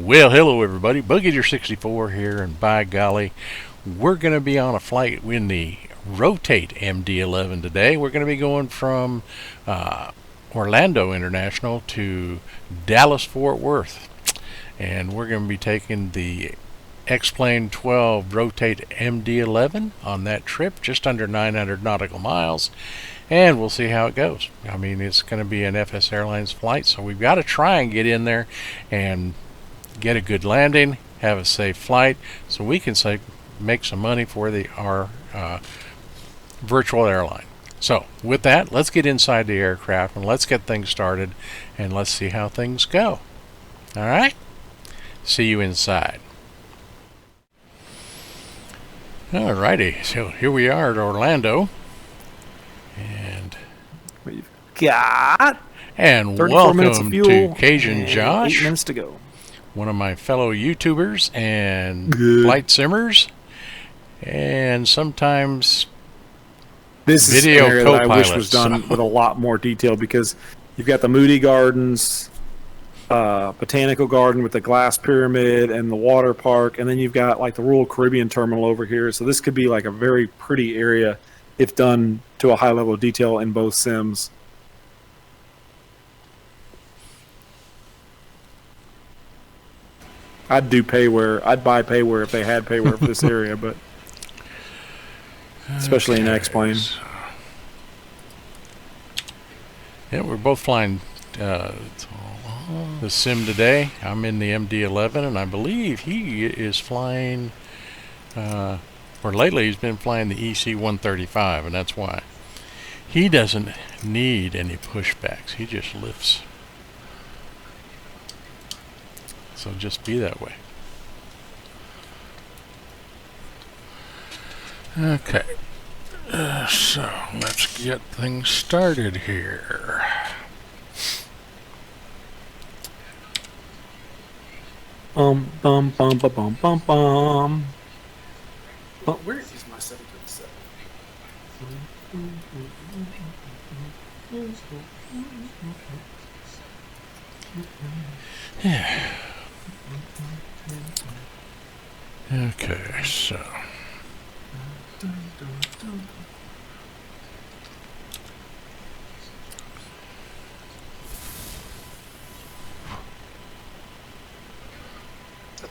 Well, hello everybody. Boogager64 here, and by golly, we're going to be on a flight in the Rotate MD-11 today. We're going to be going from Orlando International to Dallas Fort Worth, and we're going to be taking the X-Plane12 Rotate MD-11 on that trip, just under 900 nautical miles, and we'll see how it goes. I mean, it's going to be an FS Airlines flight, so we've got to try and get in there and get a good landing, have a safe flight, so we can make some money for our virtual airline. So with that, let's get inside the aircraft and let's get things started, and let's see how things go. All right, see you inside. All righty, so here we are at Orlando, and we've got welcome to CajunJosh. 8 minutes to go. One of my fellow YouTubers and flight simmers, and sometimes this video is co-pilot. That I wish was done with a lot more detail, because you've got the Moody Gardens, Botanical Garden with the glass pyramid and the water park, and then you've got like the Royal Caribbean terminal over here. So this could be like a very pretty area if done to a high level of detail in both sims. I'd do payware. I'd buy payware if they had payware for this area, but especially in X-Plane. Yeah, we're both flying the Sim today. I'm in the MD-11, and I believe he is flying, or lately he's been flying the EC-135, and that's why. He doesn't need any pushbacks. He just lifts. So just be that way. Okay. So let's get things started here. Bum bum bum bum bum bum bum. But where is my 737? Yeah. Okay, so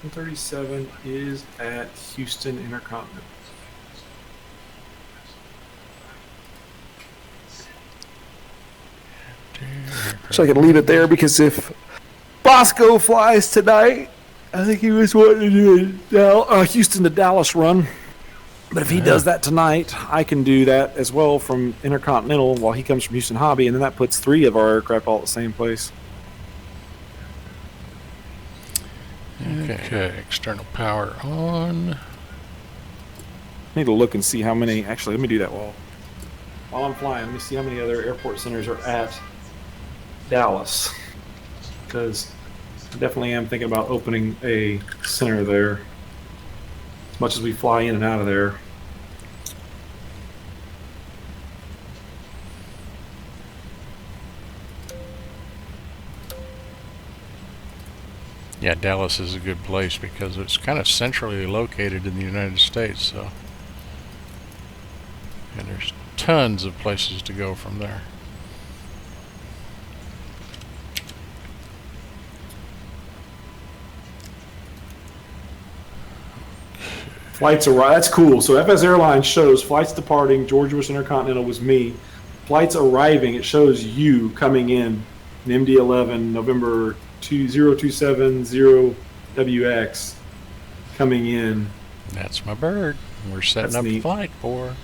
.37 is at Houston Intercontinental. So I could leave it there, because if Bosco flies tonight, I think he was wanting to do a Houston to Dallas run. But if he does that tonight, I can do that as well from Intercontinental while he comes from Houston Hobby, and then that puts 3 of our aircraft all at the same place. Okay, external power on. Need to look and see how many. Actually, let me do that while I'm flying. Let me see how many other airport centers are at Dallas, because I definitely am thinking about opening a center there, as much as we fly in and out of there. Yeah, Dallas is a good place because it's kind of centrally located in the United States, so, and there's tons of places to go from there. Flights arrive. That's cool. So FS Airlines shows flights departing Georgia Bush Intercontinental was me. Flights arriving, it shows you coming in MD-11 November 20270WX coming in. That's my bird. We're setting up the flight for.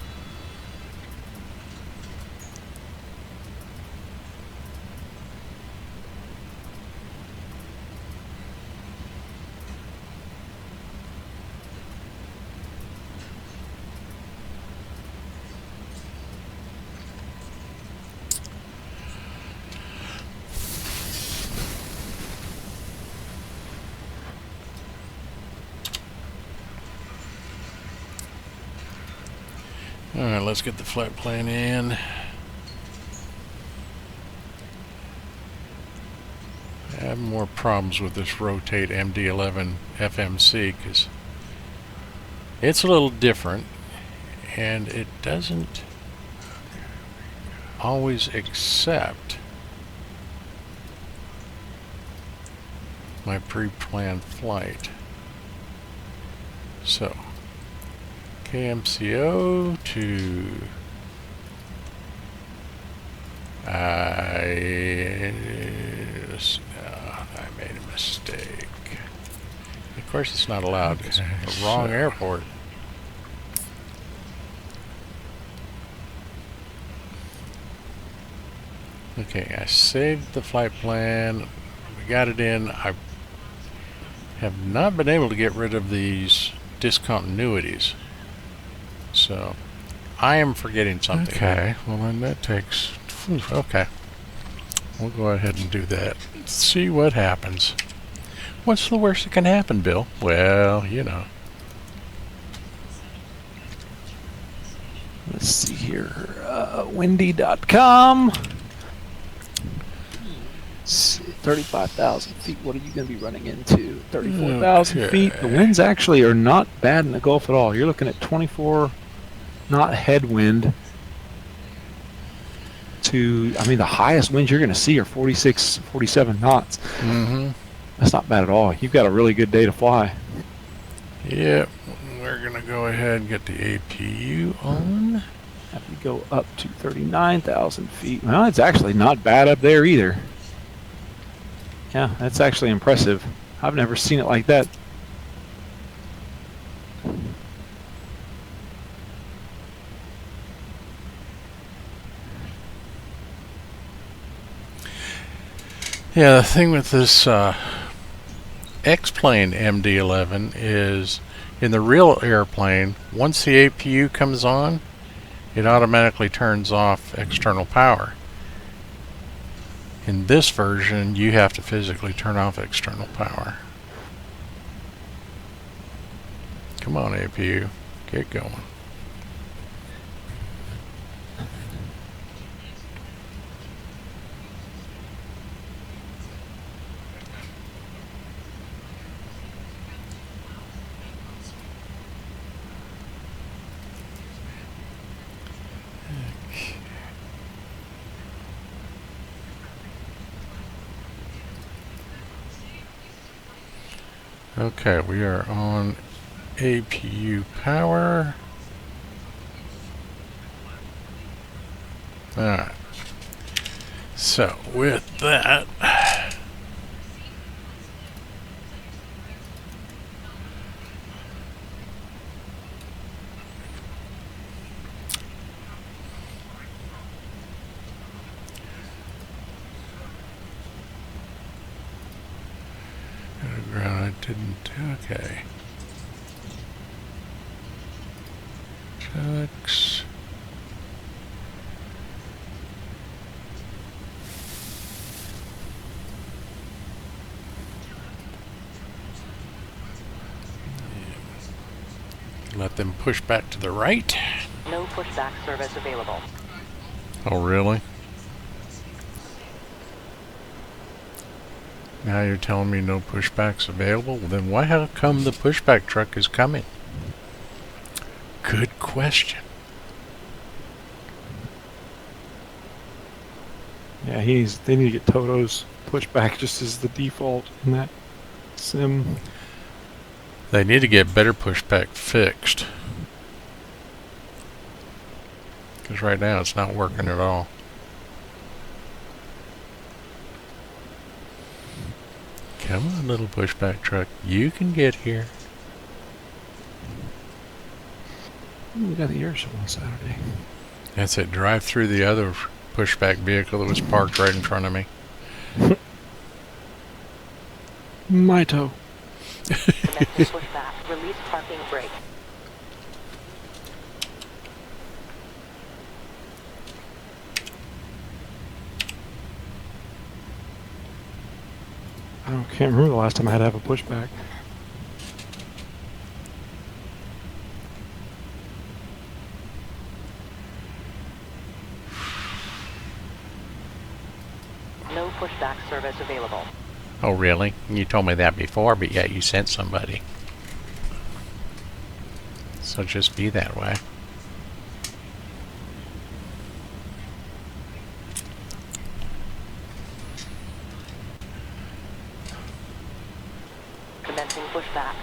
Alright, let's get the flight plan in. more problems with this Rotate MD-11 FMC because it's a little different and it doesn't always accept my pre-planned flight. So KMCO to I made a mistake. Of course it's not allowed. It's the wrong airport. Okay, I saved the flight plan. We got it in. I have not been able to get rid of these discontinuities. So I am forgetting something. Okay, well then that takes... Okay. We'll go ahead and do that. Let's see what happens. What's the worst that can happen, Bill? Well, you know. Let's see here. Windy.com. 35,000 feet. What are you going to be running into? 34,000 feet. The winds actually are not bad in the Gulf at all. You're looking at 24 knot headwind. I mean, the highest winds you're going to see are 46, 47 knots. Mm-hmm. That's not bad at all. You've got a really good day to fly. Yep. We're going to go ahead and get the APU on. Have to go up to 39,000 feet. Well, it's actually not bad up there either. Yeah, that's actually impressive. I've never seen it like that. Yeah, the thing with this X-Plane MD-11 is in the real airplane, once the APU comes on, it automatically turns off external power. In this version, you have to physically turn off external power. Come on, APU, get going. Okay, we are on APU power. Alright. So, with that, I didn't. Okay. Checks. Let them push back to the right. No pushback service available. Oh, really? Now you're telling me no pushbacks available? Well, then why how come the pushback truck is coming? Good question. Yeah, they need to get Toto's pushback just as the default in that sim. They need to get better pushback fixed. Because right now it's not working at all. Come on, little pushback truck. You can get here. We got the air show on Saturday. That's it. Drive through the other pushback vehicle that was parked right in front of me. My toe. Pushback. Release parking brake. I can't remember the last time I had to have a pushback. No pushback service available. Oh, really? You told me that before, but yet you sent somebody. So just be that way. Commencing pushback.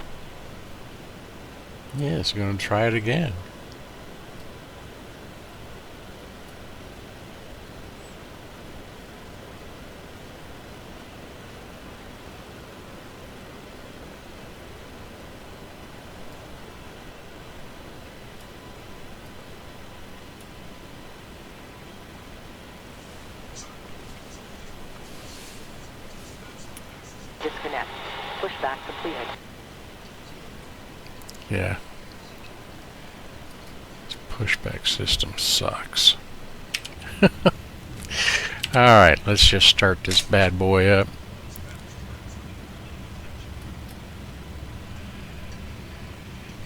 Yes, going to try it again. Disconnect. Pushback completed. Yeah. This pushback system sucks. Alright, let's just start this bad boy up.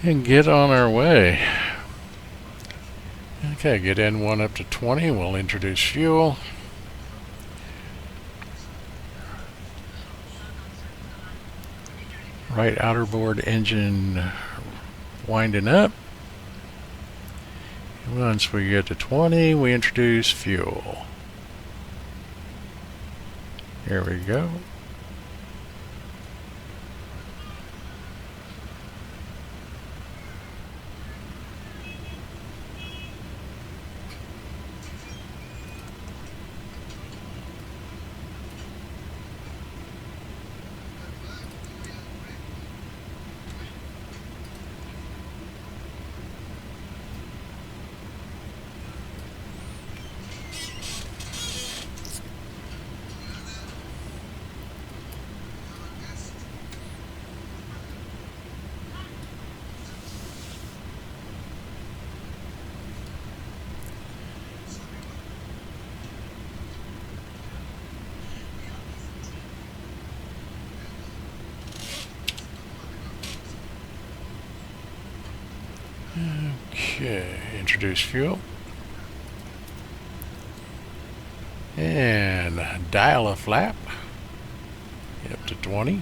And get on our way. Okay, get N1 up to 20. We'll introduce fuel. Right outer board engine winding up. Once we get to 20, we introduce fuel. Here we go. Okay, introduce fuel. And dial a flap. Get up to 20.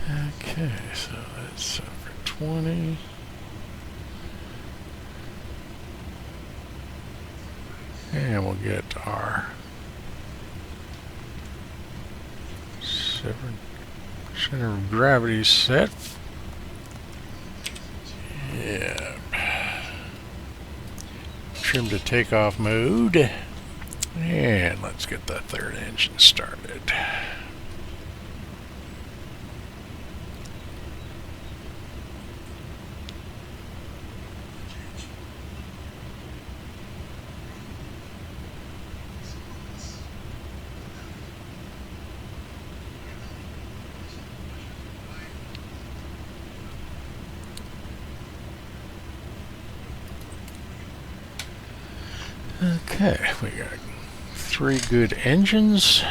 Okay, so that's for 20. And we'll get our center of gravity set. Yeah. Trim to takeoff mode. And let's get the third engine started. Okay, we got 3 good engines.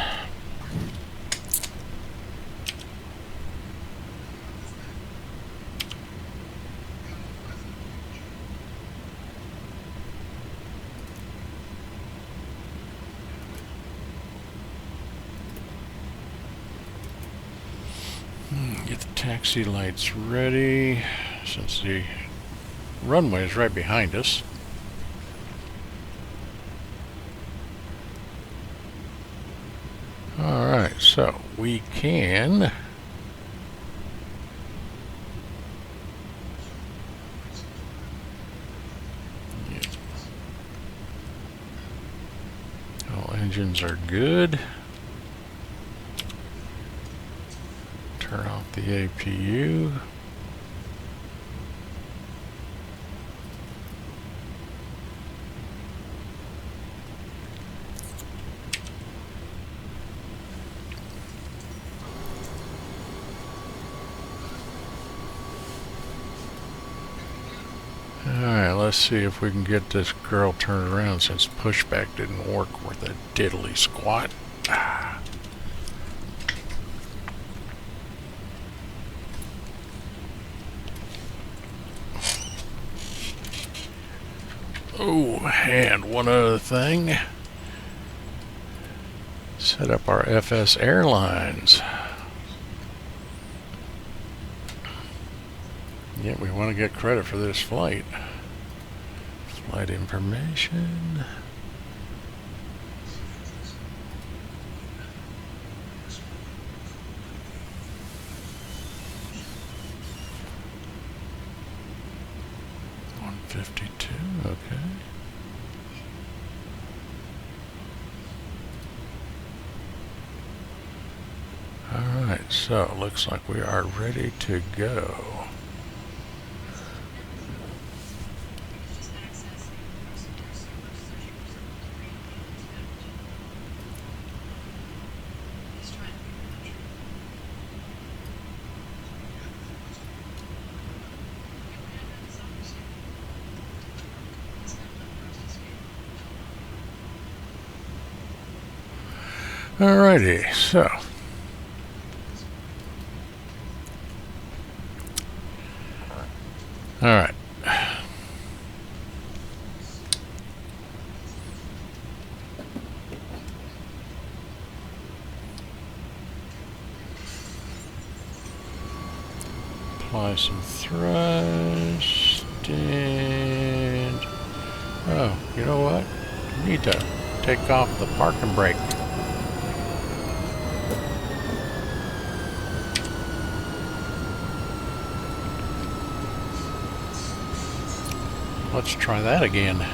Get the taxi lights ready since the runway is right behind us. Alright, so we can all engines are good. Turn off the APU. Alright, let's see if we can get this girl turned around since pushback didn't work worth a diddly squat. Oh, and one other thing. Set up our FS Airlines. Yeah, we want to get credit for this flight. Flight information. $152, okay. Alright, so looks like we are ready to go. Alrighty, so alright. Apply some thrust and oh, you know what? We need to take off the parking brake. Let's try that again.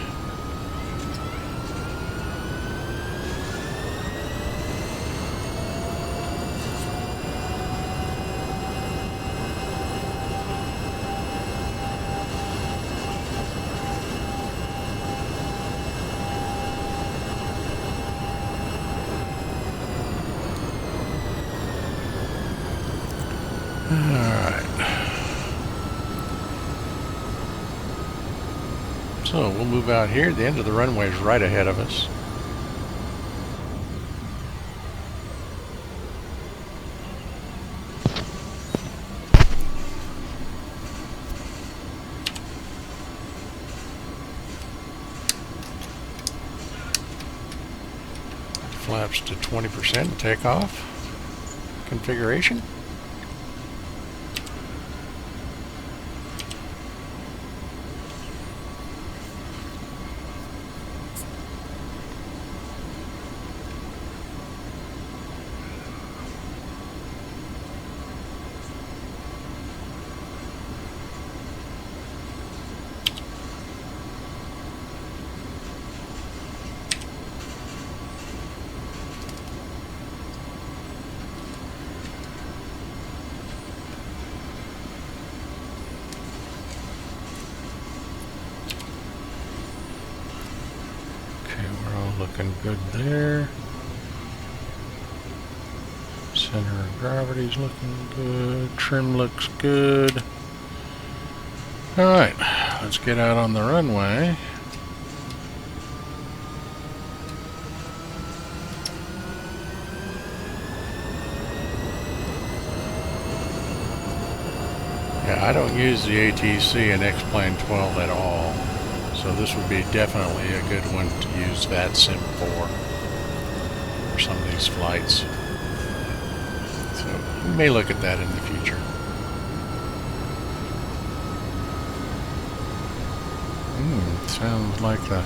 So we'll move out here. The end of the runway is right ahead of us. Flaps to 20% takeoff configuration. Looking good there. Center of gravity's looking good. Trim looks good. Alright, let's get out on the runway. Yeah, I don't use the ATC in X-Plane12 at all. So this would be definitely a good one to use that Sim for some of these flights. So we may look at that in the future. Sounds like the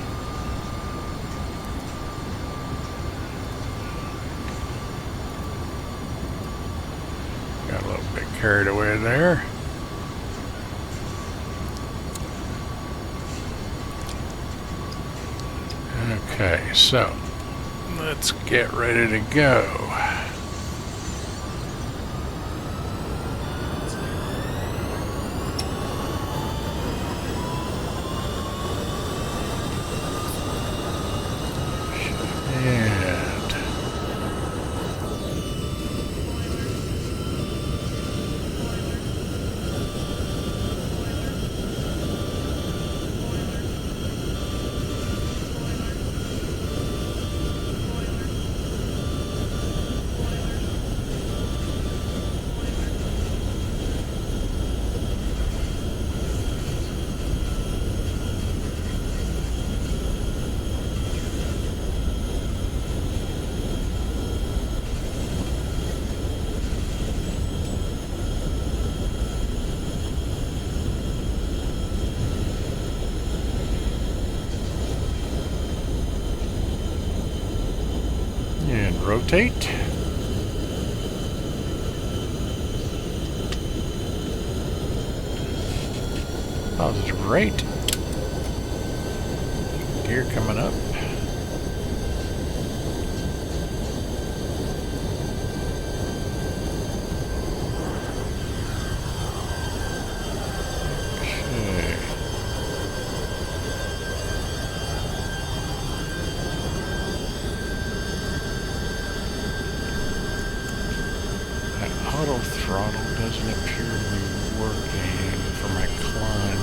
got a little bit carried away there. Okay, so let's get ready to go. rotate. Oh, this is great. Gear coming up. Okay. That auto throttle doesn't appear to be working for my climb.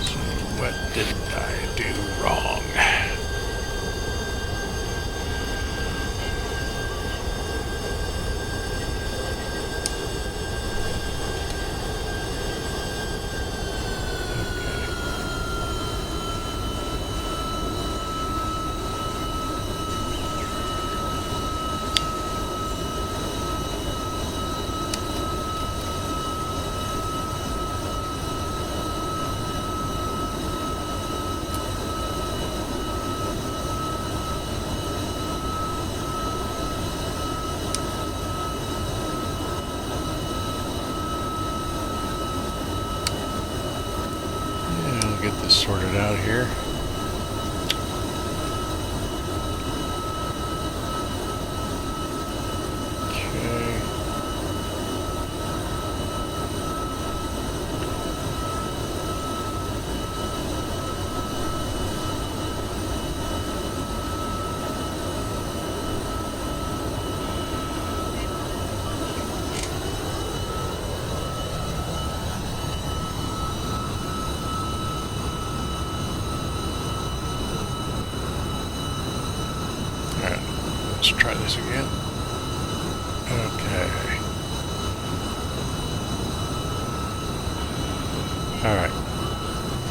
So what did I do wrong? Get this sorted out here. Okay. Alright, let's try this again. Okay. Alright.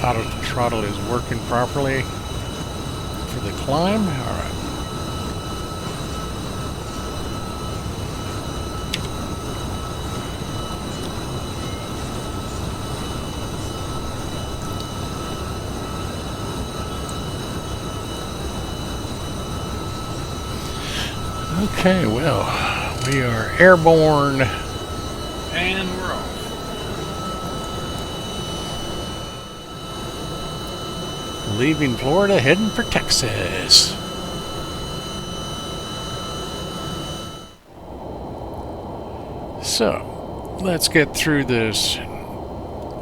Auto throttle is working properly for the climb. Alright. Okay, well, we are airborne. And we're off. Leaving Florida, heading for Texas. So, let's get through this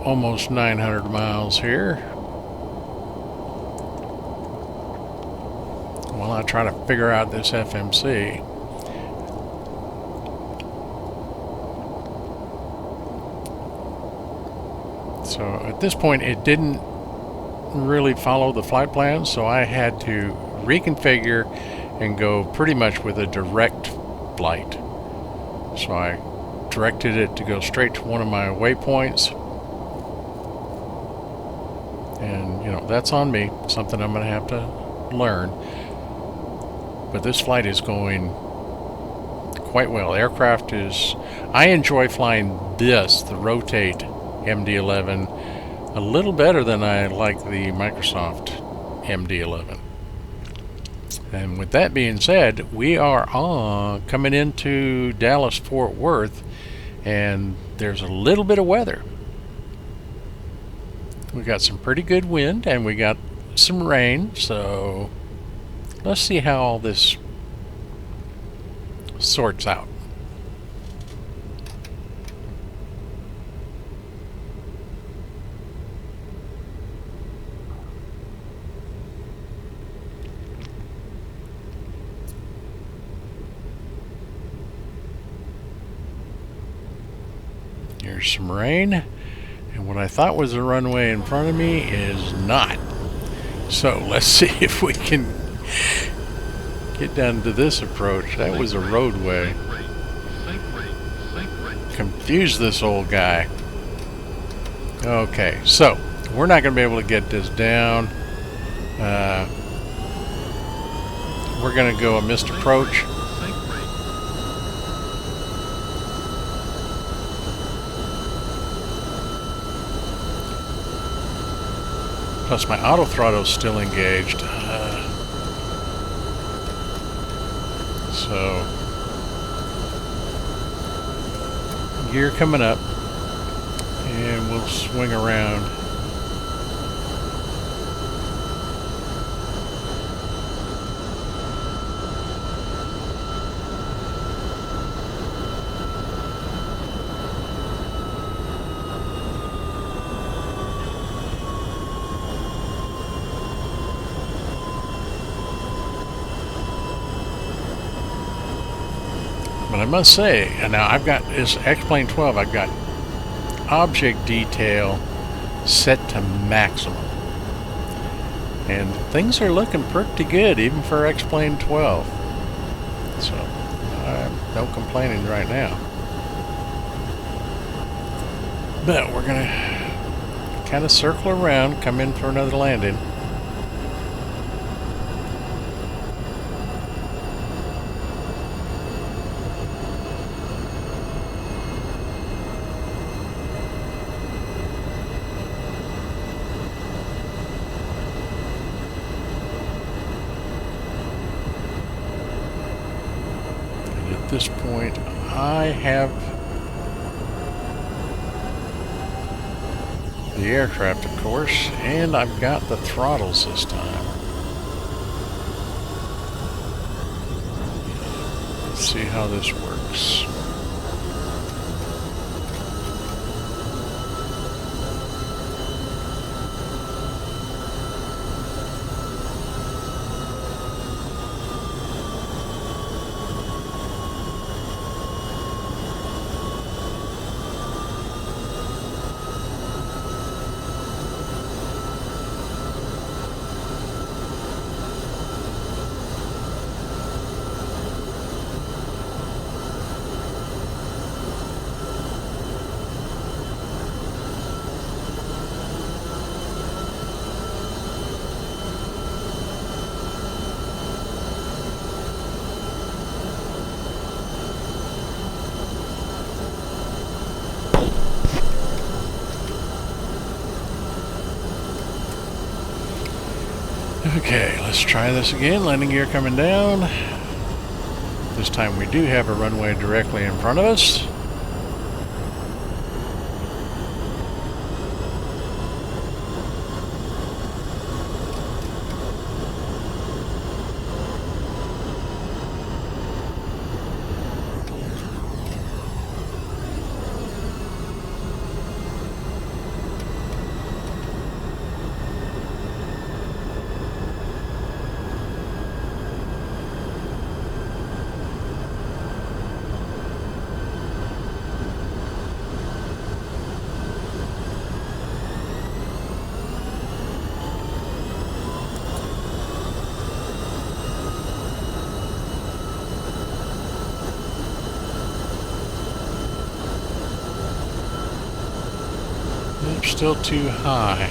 almost 900 miles here. While I try to figure out this FMC. So at this point it didn't really follow the flight plan, so I had to reconfigure and go pretty much with a direct flight. So I directed it to go straight to one of my waypoints, and you know, that's on me, something I'm going to have to learn. But this flight is going quite well. Aircraft is, I enjoy flying this, the Rotate MD-11, a little better than I like the Microsoft MD-11. And with that being said, we are coming into Dallas-Fort Worth, and there's a little bit of weather. We got some pretty good wind, and we got some rain, so let's see how all this sorts out. Here's some rain, and what I thought was a runway in front of me is not. So let's see if we can get down to this approach. That was a roadway. Confuse this old guy. Okay, so we're not going to be able to get this down. We're going to go a missed approach. Plus my auto throttle is still engaged. So, gear coming up, and we'll swing around. But I must say, now I've got this X-Plane12, I've got object detail set to maximum. And things are looking pretty good, even for X-Plane12. So, no complaining right now. But we're going to kind of circle around, come in for another landing. At this point, I have the aircraft, of course, and I've got the throttles this time. Let's see how this works. Okay, let's try this again. Landing gear coming down. This time we do have a runway directly in front of us. Still too high.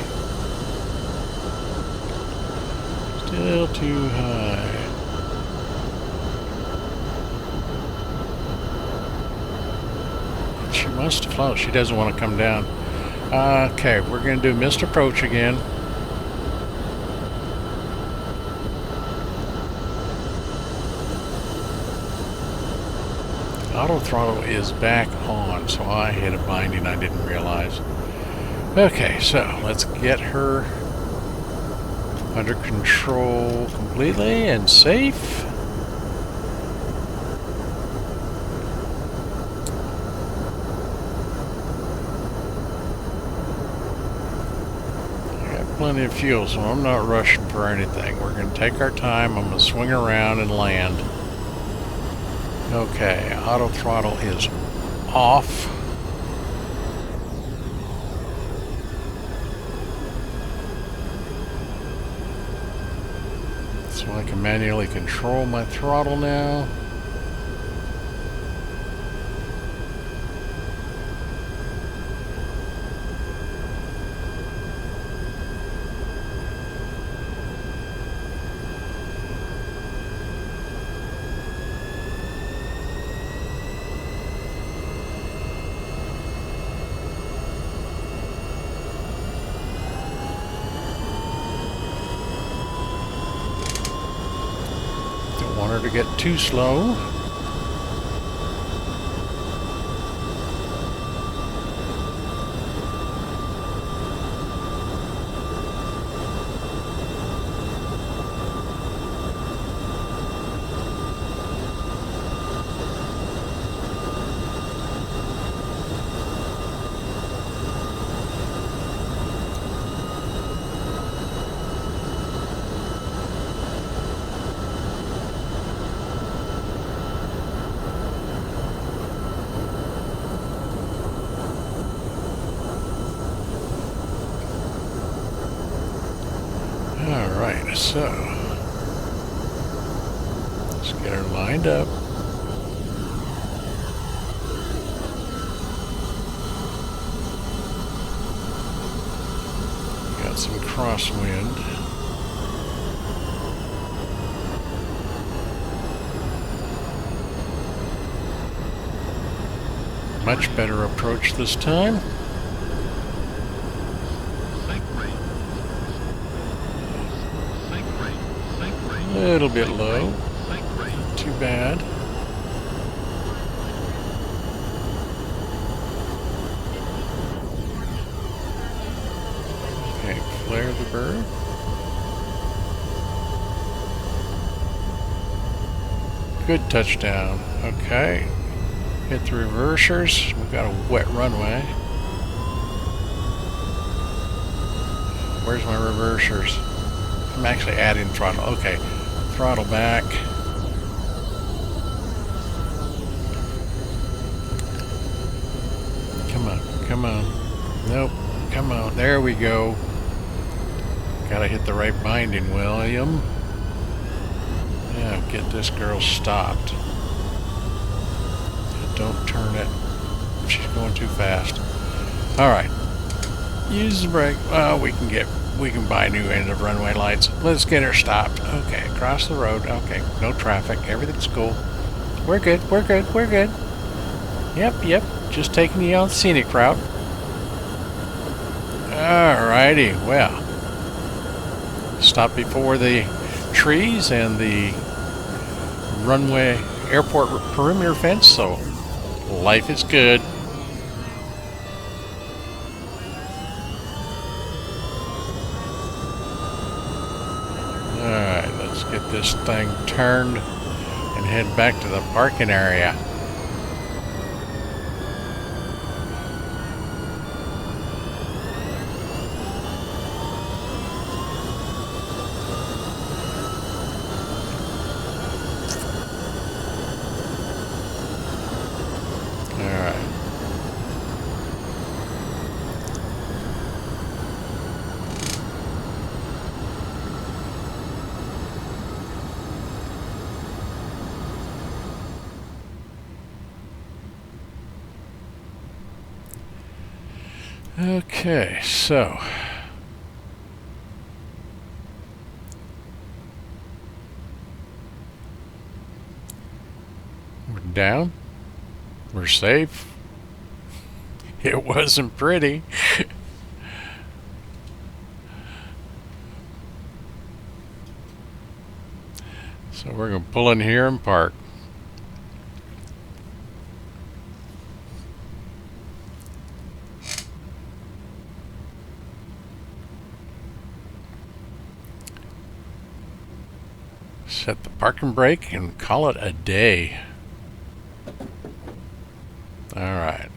Still too high. She wants to float. She doesn't want to come down. Okay, we're going to do missed approach again. Auto throttle is back on, so I hit a binding I didn't realize. Okay, so let's get her under control completely and safe. I got plenty of fuel, so I'm not rushing for anything. We're going to take our time. I'm going to swing around and land. Okay, auto throttle is off. So I can manually control my throttle now. want her to get too slow. Alright, so let's get her lined up. Got some crosswind. Much better approach this time. A little bit low. Not too bad. Okay, flare the bird. Good touchdown. Okay. Hit the reversers. We've got a wet runway. Where's my reversers? I'm actually adding throttle. Okay. Throttle back. Come on, come on. Nope, come on. There we go. Gotta hit the right binding, William. Yeah, get this girl stopped. Don't turn it. She's going too fast. Alright. Use the brake. Well, we can buy new end of runway lights. Let's get her stopped. Okay, across the road. Okay, no traffic. Everything's cool. We're good. We're good. We're good. Yep. Just taking you on the scenic route. Alrighty. Well, stop before the trees and the runway airport perimeter fence, so life is good. Alright, let's get this thing turned and head back to the parking area. Okay, so we're down, we're safe. It wasn't pretty. So we're going to pull in here and park. Set the parking brake and call it a day. All right.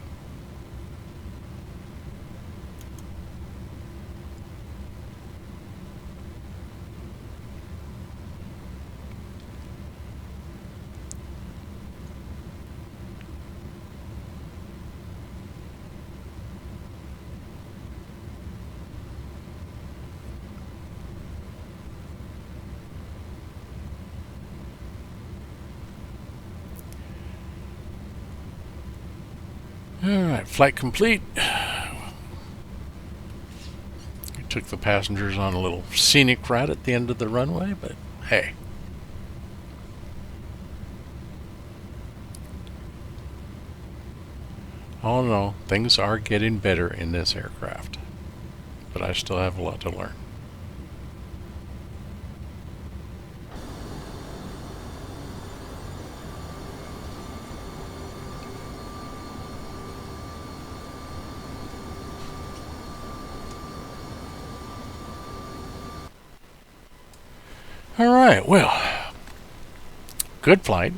Alright, flight complete. We took the passengers on a little scenic ride at the end of the runway, but hey. All in all, things are getting better in this aircraft, but I still have a lot to learn. All right, well, good flight.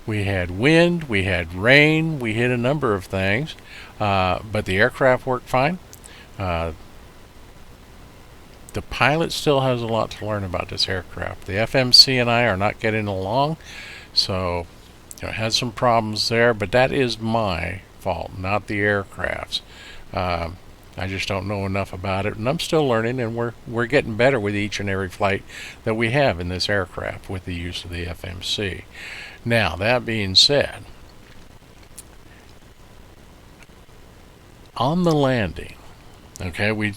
We had wind, we had rain, we hit a number of things, but the aircraft worked fine. The pilot still has a lot to learn about this aircraft. The FMC and I are not getting along, so had some problems there, but that is my fault, not the aircraft's. I just don't know enough about it, and I'm still learning, and we're getting better with each and every flight that we have in this aircraft with the use of the FMC. Now, that being said, on the landing, okay, we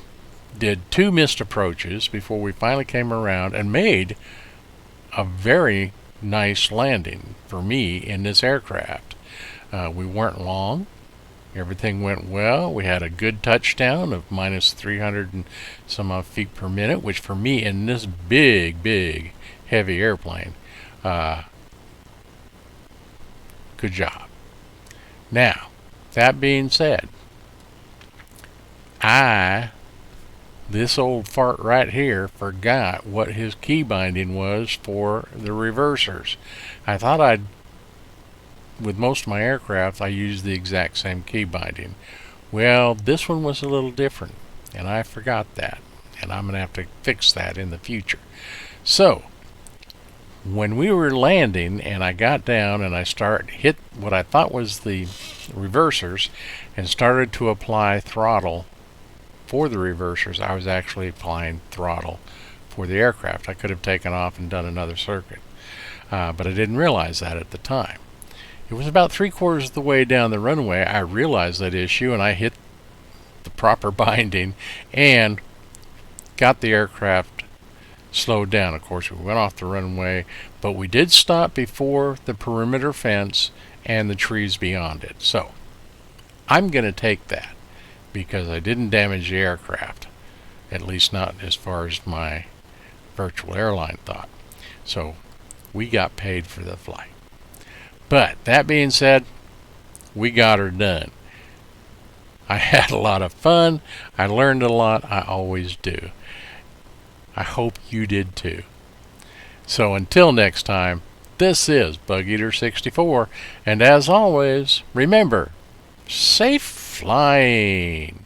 did 2 missed approaches before we finally came around and made a very nice landing for me in this aircraft. We weren't long. Everything went well. We had a good touchdown of minus 300 and some odd feet per minute, which for me in this big, heavy airplane, good job. Now, that being said, this old fart right here forgot what his key binding was for the reversers. I thought with most of my aircraft, I used the exact same key binding. Well, this one was a little different, and I forgot that, and I'm going to have to fix that in the future. So, when we were landing and I got down and I hit what I thought was the reversers and started to apply throttle for the reversers, I was actually applying throttle for the aircraft. I could have taken off and done another circuit, but I didn't realize that at the time. It was about 3/4 of the way down the runway I realized that issue, and I hit the proper binding and got the aircraft slowed down. Of course, we went off the runway, but we did stop before the perimeter fence and the trees beyond it. So I'm going to take that because I didn't damage the aircraft, at least not as far as my virtual airline thought. So we got paid for the flight. But that being said, we got her done. I had a lot of fun. I learned a lot. I always do. I hope you did too. So until next time, this is Bug Eater 64, and as always, remember, safe flying.